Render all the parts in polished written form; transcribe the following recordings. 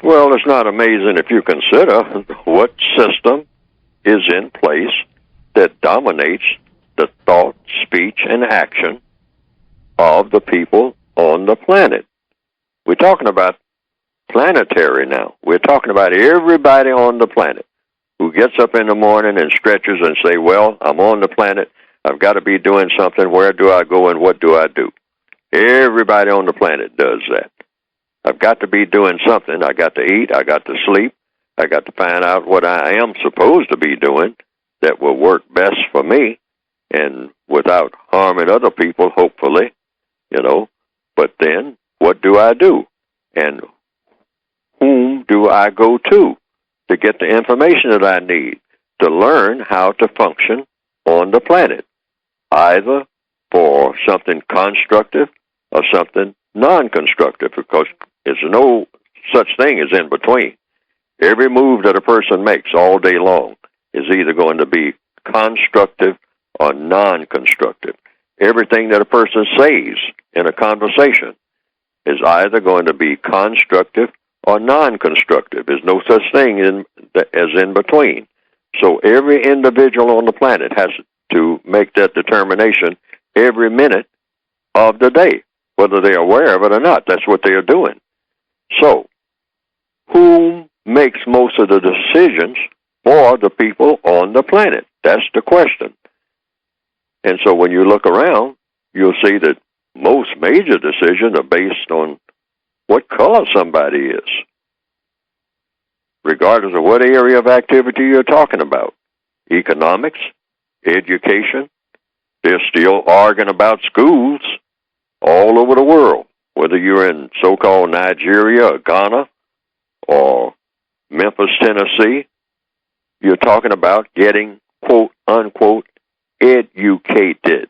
Well, it's not amazing if you consider what system is in place that dominates the thought, speech, and action of the people on the planet. We're talking about planetary now. We're talking about everybody on the planet who gets up in the morning and stretches and say, well, I'm on the planet. I've got to be doing something. Where do I go and what do I do? Everybody on the planet does that. I've got to be doing something. I got to eat. I got to sleep. I got to find out what I am supposed to be doing that will work best for me and without harming other people, hopefully, But then what do I do? And whom do I go to get the information that I need to learn how to function on the planet, either for something constructive or something non-constructive, because there's no such thing as in between. Every move that a person makes all day long is either going to be constructive or non-constructive. Everything that a person says in a conversation is either going to be constructive or non-constructive. There's no such thing as in between. So every individual on the planet has to make that determination every minute of the day, whether they're aware of it or not. That's what they're doing. So, who makes most of the decisions for the people on the planet? That's the question. And so when you look around, you'll see that most major decisions are based on what color somebody is, regardless of what area of activity you're talking about. Economics, education, they're still arguing about schools all over the world, whether you're in so-called Nigeria or Ghana or Memphis, Tennessee. You're talking about getting, quote, unquote, educated.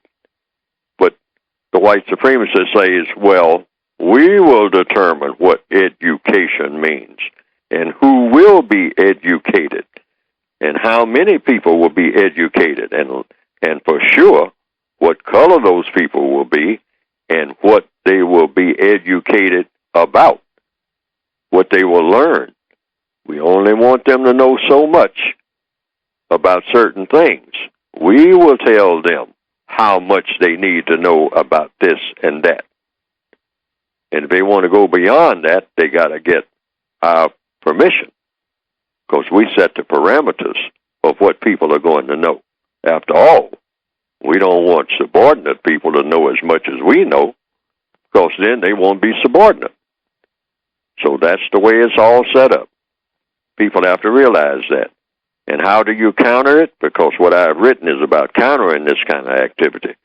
But the white supremacists say, well, we will determine what education means and who will be educated and how many people will be educated and for sure what color those people will be and what they will be educated about, what they will learn. We only want them to know so much about certain things. We will tell them how much they need to know about this and that. And if they want to go beyond that, they got to get our permission, because we set the parameters of what people are going to know. After all, we don't want subordinate people to know as much as we know, because then they won't be subordinate. So that's the way it's all set up. People have to realize that. And how do you counter it? Because what I've written is about countering this kind of activity.